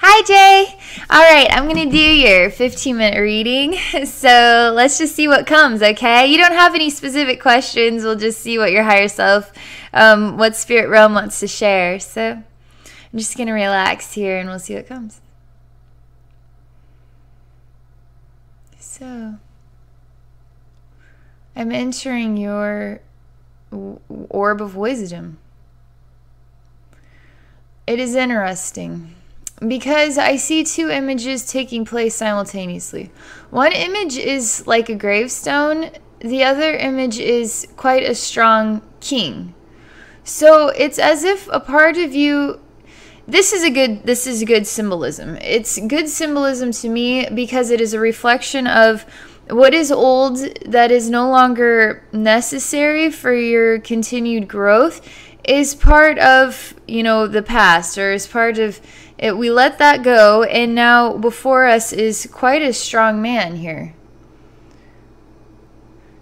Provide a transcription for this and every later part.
Hi, Jay. All right, I'm going to do your 15-minute reading. So let's just see what comes, okay? You don't have any specific questions. We'll just see what your higher self, what spirit realm wants to share. So I'm just going to relax here and we'll see what comes. So I'm entering your orb of wisdom. It is interesting because I see two images taking place simultaneously. One image is like a gravestone. The other image is quite a strong king. So it's as if a part of you, this is a good symbolism. It's good symbolism to me because it is a reflection of what is old that is no longer necessary for your continued growth is part of, the past, or is part of it. We let that go, and now before us is quite a strong man here.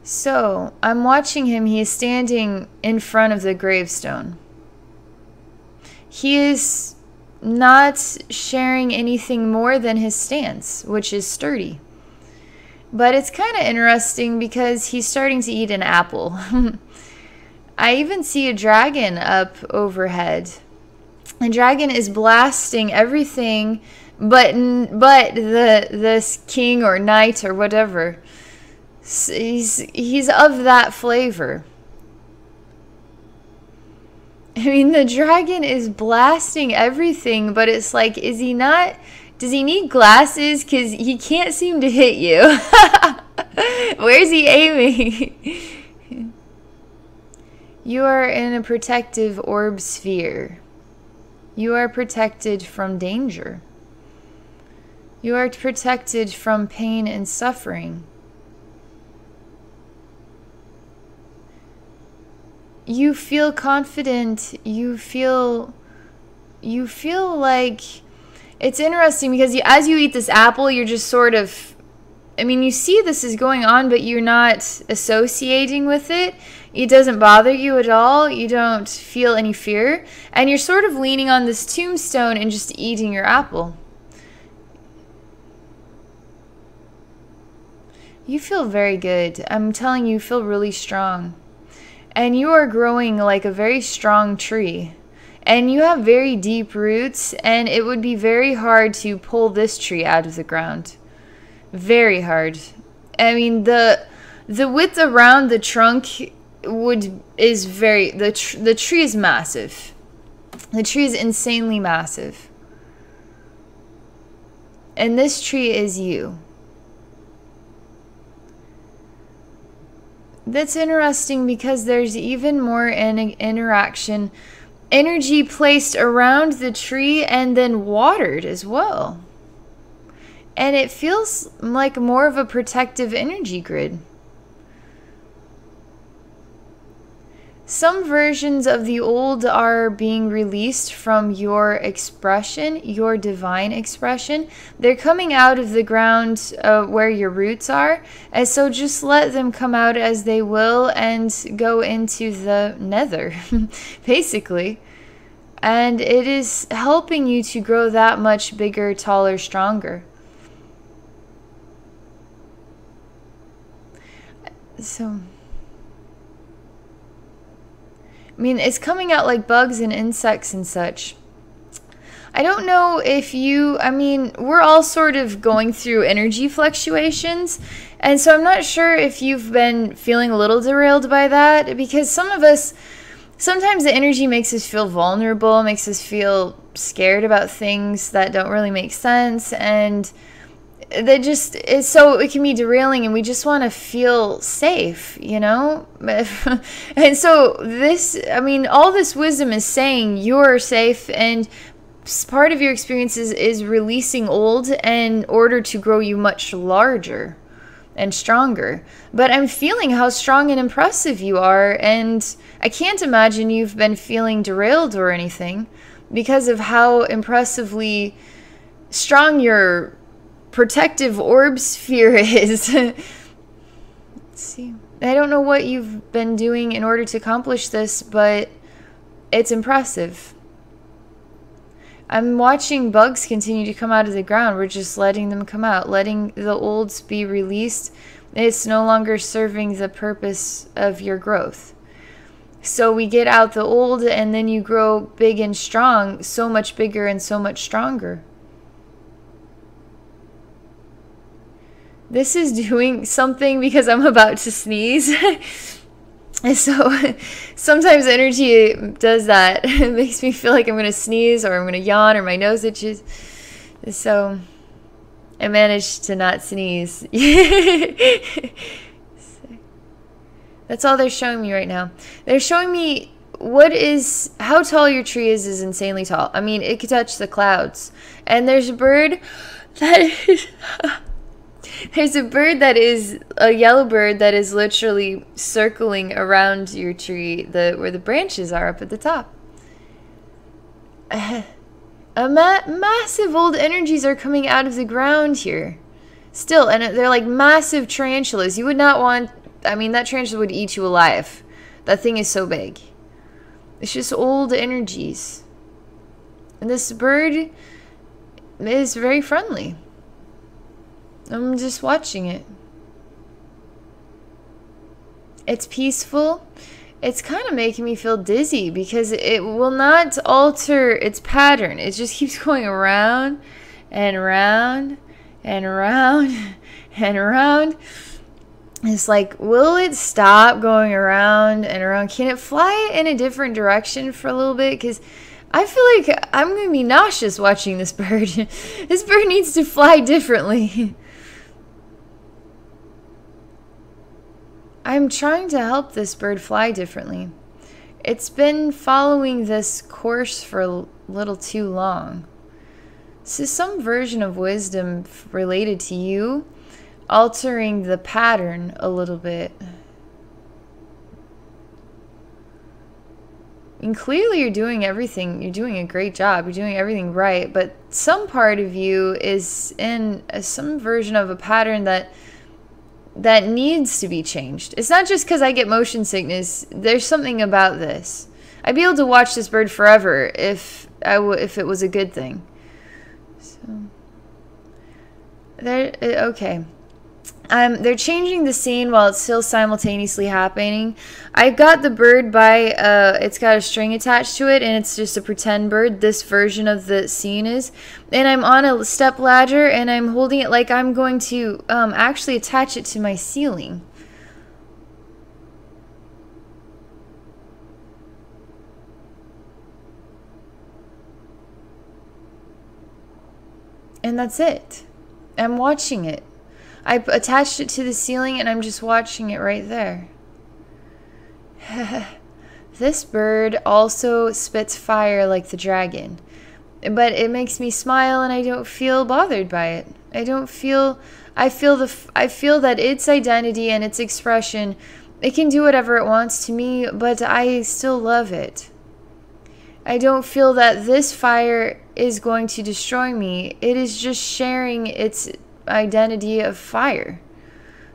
So I'm watching him. He is standing in front of the gravestone. He is not sharing anything more than his stance, which is sturdy. But it's kind of interesting because he's starting to eat an apple. I even see a dragon up overhead. The dragon is blasting everything but this king or knight or whatever. He's of that flavor. I mean, the dragon is blasting everything, but it's like, is he not? Does he need glasses? Because he can't seem to hit you. Where's he aiming? You are in a protective orb sphere. You are protected from danger. You are protected from pain and suffering. You feel confident. You feel like it's interesting because as you eat this apple, you're just sort of, you see this is going on, but you're not associating with it. It doesn't bother you at all. You don't feel any fear. And you're sort of leaning on this tombstone and just eating your apple. You feel very good. I'm telling you, you feel really strong. And you are growing like a very strong tree. And you have very deep roots, and it would be very hard to pull this tree out of the ground. Very hard. The width around the trunk the tree is massive. The tree is insanely massive. And this tree is you. That's interesting because there's even more interaction, energy placed around the tree and then watered as well. And it feels like more of a protective energy grid. Some versions of the old are being released from your expression, your divine expression. They're coming out of the ground where your roots are. And so just let them come out as they will and go into the nether, basically. And it is helping you to grow that much bigger, taller, stronger. So it's coming out like bugs and insects and such. I don't know if we're all sort of going through energy fluctuations. And so I'm not sure if you've been feeling a little derailed by that. Because some of us, sometimes the energy makes us feel vulnerable, makes us feel scared about things that don't really make sense. And so it can be derailing, and we just want to feel safe, and so all this wisdom is saying you're safe, and part of your experiences is releasing old in order to grow you much larger and stronger. But I'm feeling how strong and impressive you are, and I can't imagine you've been feeling derailed or anything because of how impressively strong your protective orb sphere is. Let's see. I don't know what you've been doing in order to accomplish this, but it's impressive. I'm watching bugs continue to come out of the ground. We're just letting them come out, letting the olds be released. It's no longer serving the purpose of your growth. So we get out the old, and then you grow big and strong, so much bigger and so much stronger. This is doing something because I'm about to sneeze. So sometimes energy does that. It makes me feel like I'm going to sneeze, or I'm going to yawn, or my nose itches. So I managed to not sneeze. That's all they're showing me right now. They're showing me how tall your tree is insanely tall. I mean, it could touch the clouds. And there's a bird that is... There's a bird that is a yellow bird that is literally circling around your tree, where the branches are up at the top. Massive old energies are coming out of the ground here. Still, and they're like massive tarantulas. You would not want... I mean, that tarantula would eat you alive. That thing is so big. It's just old energies. And this bird is very friendly. I'm just watching it. It's peaceful. It's kind of making me feel dizzy because it will not alter its pattern. It just keeps going around and around and around and around. It's like, will it stop going around and around? Can it fly in a different direction for a little bit? Because I feel like I'm going to be nauseous watching this bird. This bird needs to fly differently. I'm trying to help this bird fly differently. It's been following this course for a little too long. This is some version of wisdom related to you, altering the pattern a little bit. And clearly you're doing everything. You're doing a great job. You're doing everything right. But some part of you is in some version of a pattern that needs to be changed. It's not just because I get motion sickness. There's something about this. I'd be able to watch this bird forever if it was a good thing. So okay. They're changing the scene while it's still simultaneously happening. I got the bird by, it's got a string attached to it, and it's just a pretend bird. This version of the scene is. And I'm on a step ladder, and I'm holding it like I'm going to actually attach it to my ceiling. And that's it. I'm watching it. I attached it to the ceiling, and I'm just watching it right there. This bird also spits fire like the dragon. But it makes me smile, and I don't feel bothered by it. I feel that its identity and its expression, it can do whatever it wants to me, but I still love it. I don't feel that this fire is going to destroy me. It is just sharing its identity of fire.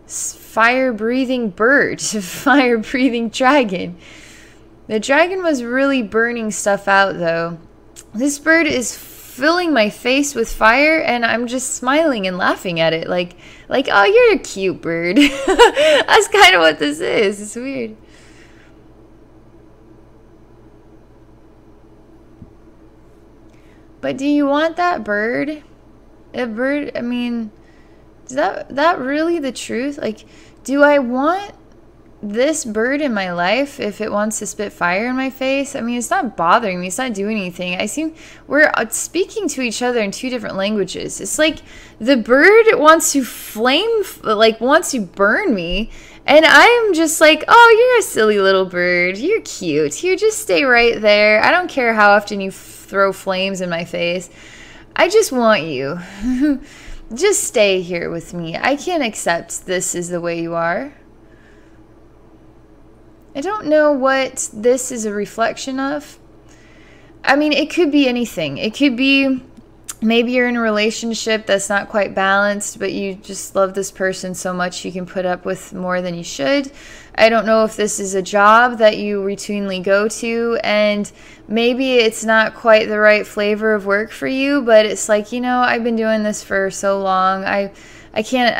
Fire-breathing bird. Fire-breathing dragon. The dragon was really burning stuff out, though. This bird is filling my face with fire, and I'm just smiling and laughing at it. Like, oh, you're a cute bird. That's kind of what this is. It's weird. But do you want that bird? A bird, I mean, is that really the truth? Like, do I want this bird in my life if it wants to spit fire in my face? I mean, it's not bothering me. It's not doing anything. We're speaking to each other in two different languages. It's like the bird wants to wants to burn me. And I'm just like, oh, you're a silly little bird. You're cute. You just stay right there. I don't care how often you throw flames in my face. I just want you. Just stay here with me. I can't accept this is the way you are. I don't know what this is a reflection of. I mean, it could be anything. It could be Maybe you're in a relationship that's not quite balanced, but you just love this person so much you can put up with more than you should. I don't know if this is a job that you routinely go to, and maybe it's not quite the right flavor of work for you, but it's like, you know, I've been doing this for so long. I can't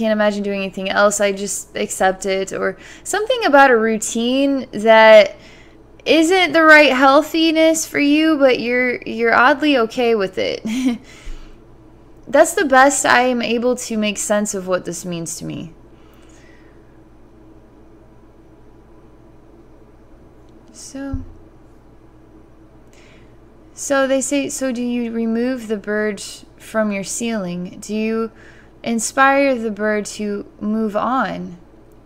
imagine doing anything else. I just accept it. Or something about a routine that isn't the right healthiness for you, but you're oddly okay with it. That's the best I am able to make sense of what this means to me. So they say, so do you remove the bird from your ceiling? Do you inspire the bird to move on?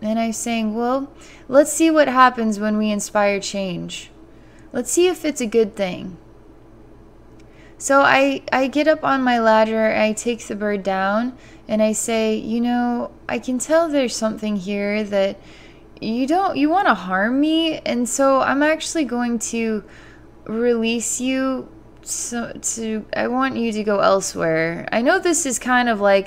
And I'm saying, well, let's see what happens when we inspire change. Let's see if it's a good thing. So I get up on my ladder, I take the bird down, and I say, you know, I can tell there's something here that you want to harm me, and so I'm actually going to release you. I want you to go elsewhere. I know this is kind of like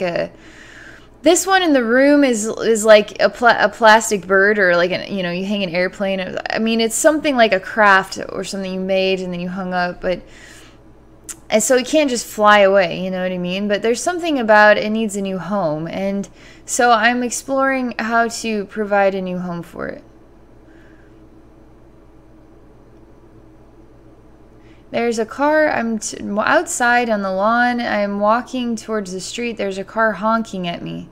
this one in the room is like a plastic bird, or like you hang an airplane. I mean, it's something like a craft or something you made and then you hung up, and so it can't just fly away, you know what I mean? But there's something about it needs a new home, and so I'm exploring how to provide a new home for it. There's a car, I'm outside on the lawn, I'm walking towards the street, there's a car honking at me.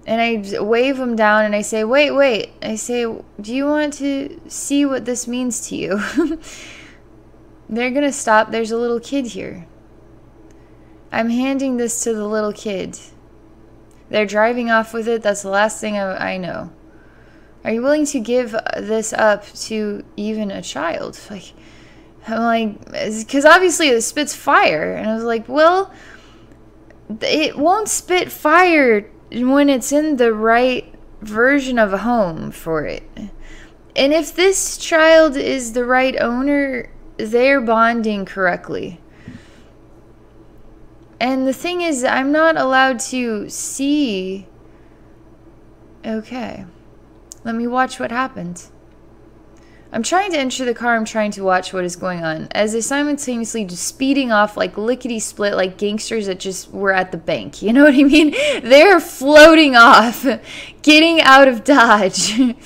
And I wave them down and I say, wait. I say, do you want to see what this means to you? They're going to stop, there's a little kid here. I'm handing this to the little kid. They're driving off with it, that's the last thing I know. Are you willing to give this up to even a child? I'm like, because obviously it spits fire. And I was like, well, it won't spit fire when it's in the right version of a home for it. And if this child is the right owner, they're bonding correctly. And the thing is, I'm not allowed to see. Okay, let me watch what happens. I'm trying to enter the car, I'm trying to watch what is going on, as they're simultaneously just speeding off like lickety-split, like gangsters that just were at the bank, you know what I mean? They're floating off, getting out of Dodge. And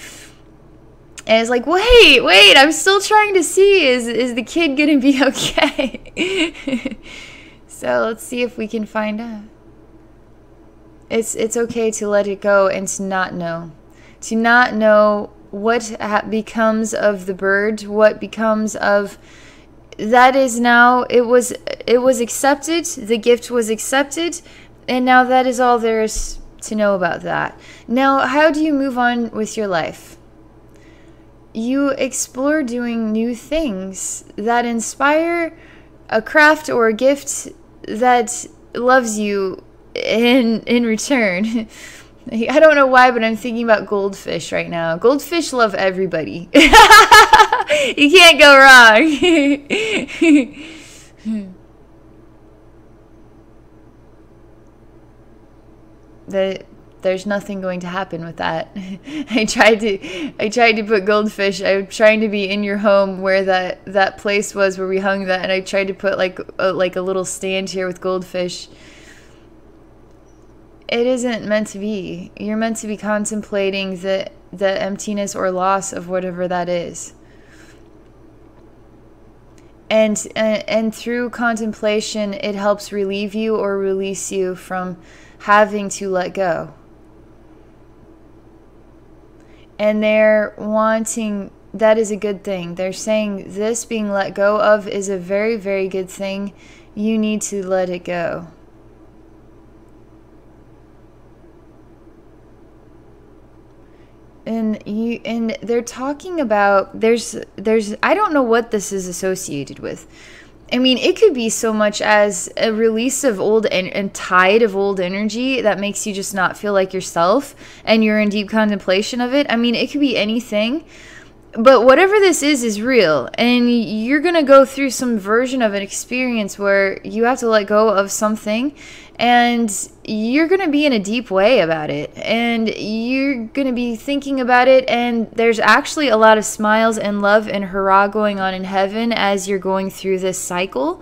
it's like, wait, I'm still trying to see, is the kid gonna be okay? So let's see if we can find out. It's okay to let it go and to not know. To not know what becomes of the bird, what becomes of that is now, it was accepted, the gift was accepted, and now that is all there is to know about that. Now, how do you move on with your life? You explore doing new things that inspire a craft or a gift that loves you in return. I don't know why, but I'm thinking about goldfish right now. Goldfish love everybody. You can't go wrong. There's nothing going to happen with that. I tried to put goldfish. I'm trying to be in your home where that place was where we hung that, and I tried to put like a little stand here with goldfish. It isn't meant to be. You're meant to be contemplating the emptiness or loss of whatever that is. And through contemplation, it helps relieve you or release you from having to let go. And they're wanting, that is a good thing. They're saying this being let go of is a very, very good thing. You need to let it go. And they're talking about there's I don't know what this is associated with. I mean, it could be so much as a release of old and tide of old energy that makes you just not feel like yourself, and you're in deep contemplation of it. I mean, it could be anything, But whatever this is real, and you're going to go through some version of an experience where you have to let go of something, and you're going to be in a deep way about it, and you're going to be thinking about it, and there's actually a lot of smiles and love and hurrah going on in heaven as you're going through this cycle.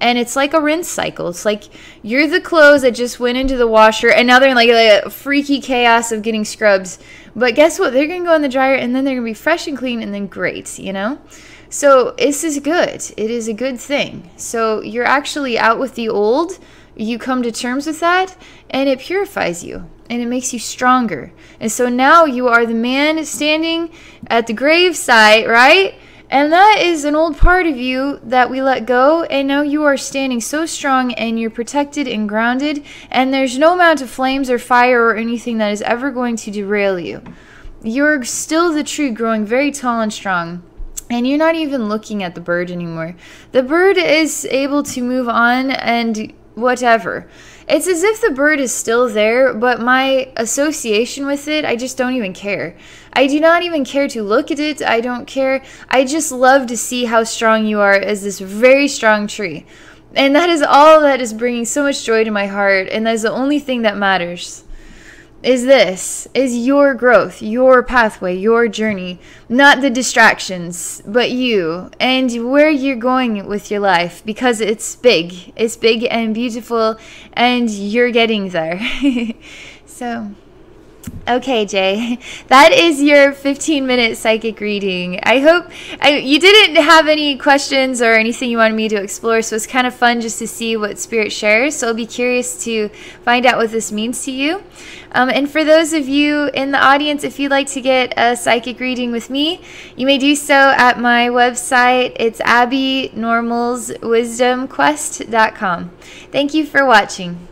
And it's like a rinse cycle. It's like you're the clothes that just went into the washer, and now they're in like a freaky chaos of getting scrubs. But guess what? They're going to go in the dryer, and then they're going to be fresh and clean, and then great, you know? So this is good. It is a good thing. So you're actually out with the old. You come to terms with that, and it purifies you, and it makes you stronger. And so now you are the man standing at the gravesite, right? And that is an old part of you that we let go, and now you are standing so strong, and you're protected and grounded, and there's no amount of flames or fire or anything that is ever going to derail you. You're still the tree growing very tall and strong, and you're not even looking at the bird anymore. The bird is able to move on and whatever. It's as if the bird is still there, but my association with it, I just don't even care. I do not even care to look at it. I don't care. I just love to see how strong you are as this very strong tree. And that is all that is bringing so much joy to my heart. And that is the only thing that matters. Is your growth, your pathway, your journey, not the distractions, but you and where you're going with your life, because it's big and beautiful, and you're getting there. So, okay, Jay, that is your 15-minute psychic reading. I hope you didn't have any questions or anything you wanted me to explore, so it's kind of fun just to see what Spirit shares. So I'll be curious to find out what this means to you. And for those of you in the audience, if you'd like to get a psychic reading with me, you may do so at my website. It's abbynormalswisdomquest.com. Thank you for watching.